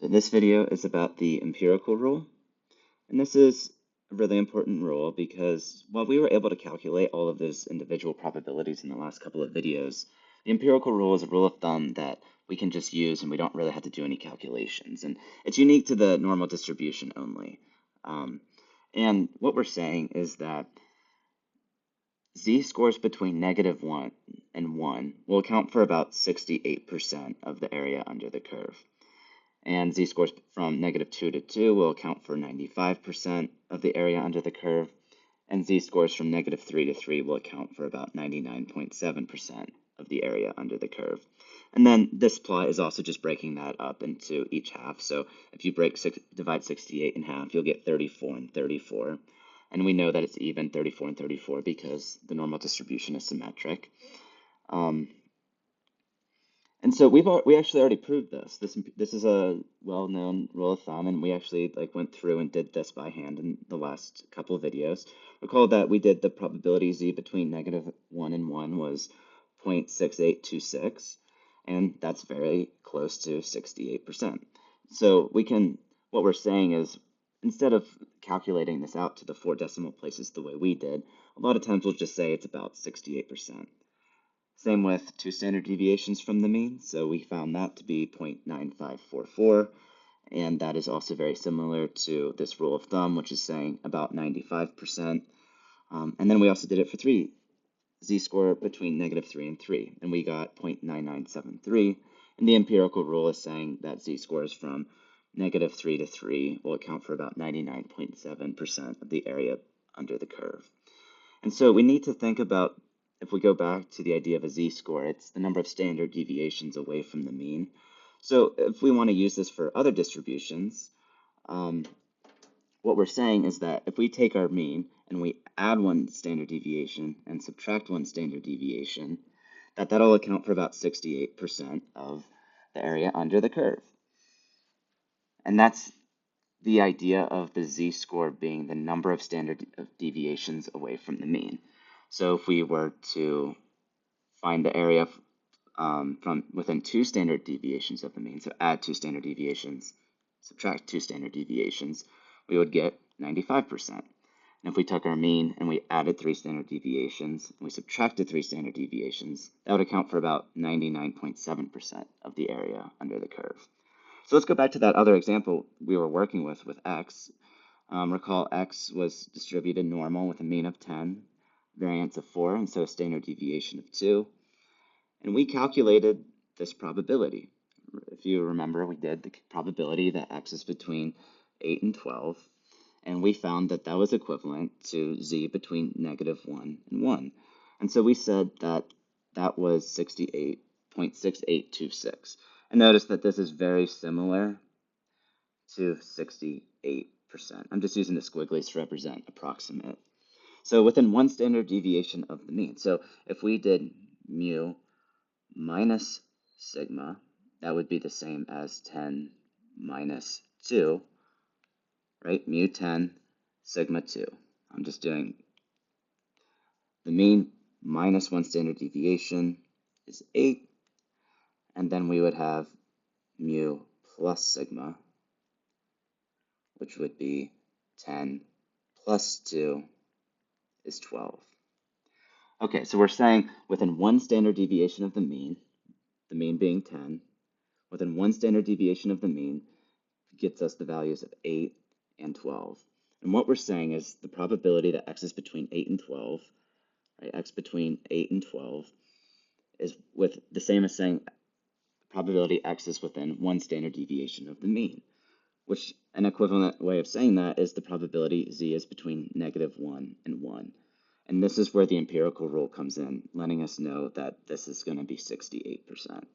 So this video is about the empirical rule, and this is a really important rule because while we were able to calculate all of those individual probabilities in the last couple of videos, the empirical rule is a rule of thumb that we can just use and we don't really have to do any calculations. And it's unique to the normal distribution only. And what we're saying is that z-scores between -1 and 1 will account for about 68% of the area under the curve. And z-scores from -2 to 2 will account for 95% of the area under the curve, and z-scores from -3 to 3 will account for about 99.7% of the area under the curve. And then this plot is also just breaking that up into each half. So if you divide 68 in half, you'll get 34 and 34. And we know that it's even 34 and 34 because the normal distribution is symmetric. And so we actually already proved this. This is a well-known rule of thumb, and we actually went through and did this by hand in the last couple of videos. Recall that we did the probability z between -1 and 1 was 0.6826, and that's very close to 68%. So what we're saying is, instead of calculating this out to the 4 decimal places the way we did, a lot of times we'll just say it's about 68%. Same with 2 standard deviations from the mean, so we found that to be 0.9544, and that is also very similar to this rule of thumb, which is saying about 95%. And then we also did it for 3, z-score between -3 and 3, and we got 0.9973, and the empirical rule is saying that z-scores from -3 to 3 will account for about 99.7% of the area under the curve. And so we need to think about, if we go back to the idea of a z-score, it's the number of standard deviations away from the mean. So if we want to use this for other distributions, what we're saying is that if we take our mean and we add 1 standard deviation and subtract 1 standard deviation, that'll account for about 68% of the area under the curve. And that's the idea of the z-score being the number of standard deviations away from the mean. So if we were to find the area from within 2 standard deviations of the mean, so add 2 standard deviations, subtract 2 standard deviations, we would get 95%. And if we took our mean and we added 3 standard deviations, and we subtracted 3 standard deviations, that would account for about 99.7% of the area under the curve. So let's go back to that other example we were working with x. Recall x was distributed normal with a mean of 10, variance of 4, and so a standard deviation of 2. And we calculated this probability. If you remember, we did the probability that x is between 8 and 12, and we found that that was equivalent to z between -1 and 1. And so we said that that was 68.6826. And notice that this is very similar to 68%. I'm just using the squigglies to represent approximate. So within 1 standard deviation of the mean. So if we did mu minus sigma, that would be the same as 10 minus 2, right? Mu 10, sigma 2. I'm just doing the mean minus 1 standard deviation is 8, and then we would have mu plus sigma, which would be 10 plus 2 is 12. Okay, so we're saying within 1 standard deviation of the mean being 10, within 1 standard deviation of the mean gets us the values of 8 and 12. And what we're saying is the probability that x is between 8 and 12, right, x between 8 and 12, is with the same as saying probability x is within 1 standard deviation of the mean, which an equivalent way of saying that is the probability z is between -1 and 1. And this is where the empirical rule comes in, letting us know that this is going to be 68%.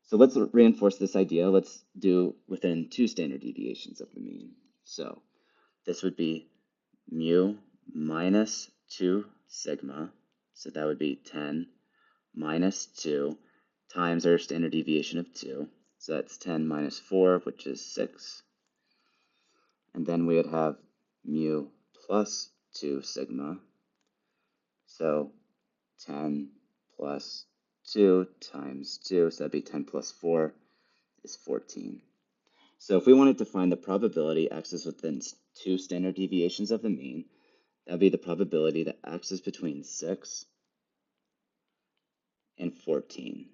So let's reinforce this idea. Let's do within 2 standard deviations of the mean. So this would be mu minus 2 sigma. So that would be 10 minus 2 times our standard deviation of 2. So that's 10 minus 4, which is 6. And then we would have mu plus 2 sigma. So 10 plus 2 times 2, so that'd be 10 plus 4 is 14. So if we wanted to find the probability x is within 2 standard deviations of the mean, that would be the probability that x is between 6 and 14.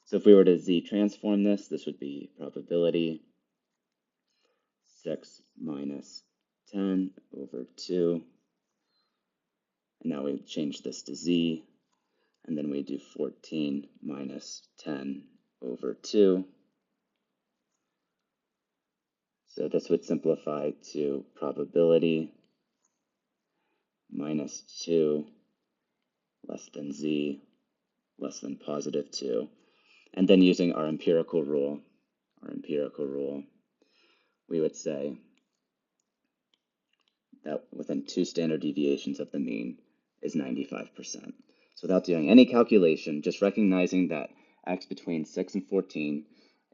So if we were to z-transform this, this would be probability 6 minus 10 over 2. And now we change this to z, and then we do 14 minus 10 over 2. So this would simplify to probability minus 2 less than z less than positive 2. And then using our empirical rule, we would say that within 2 standard deviations of the mean is 95%. So without doing any calculation, just recognizing that x between 6 and 14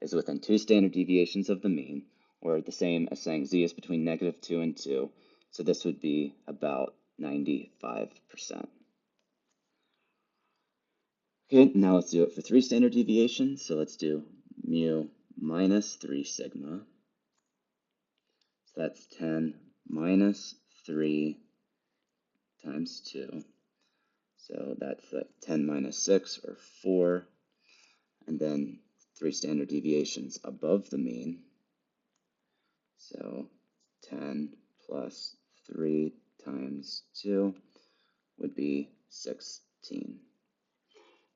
is within 2 standard deviations of the mean, or the same as saying z is between negative 2 and 2. So this would be about 95%. Okay, now let's do it for 3 standard deviations. So let's do mu minus 3 sigma. So that's 10 minus 3 times 2. So that's 10 minus 6, or 4. And then 3 standard deviations above the mean. So 10 plus 3 times 2 would be 16.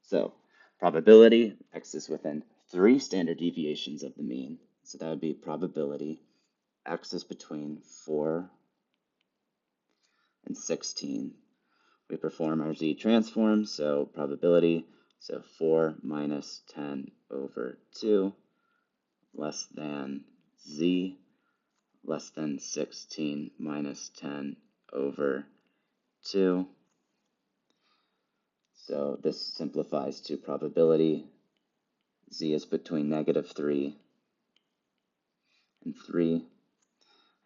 So probability, x is within 3 standard deviations of the mean. So that would be probability x is between 4 and 16. We perform our z-transform, so probability, so 4 minus 10 over 2 less than z less than 16 minus 10 over 2. So this simplifies to probability z is between negative 3 and 3.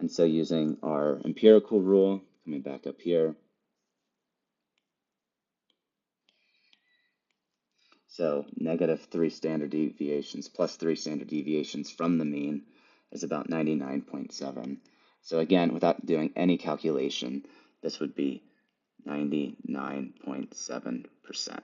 And so using our empirical rule, coming back up here, so negative 3 standard deviations plus 3 standard deviations from the mean is about 99.7. So again, without doing any calculation, this would be 99.7%.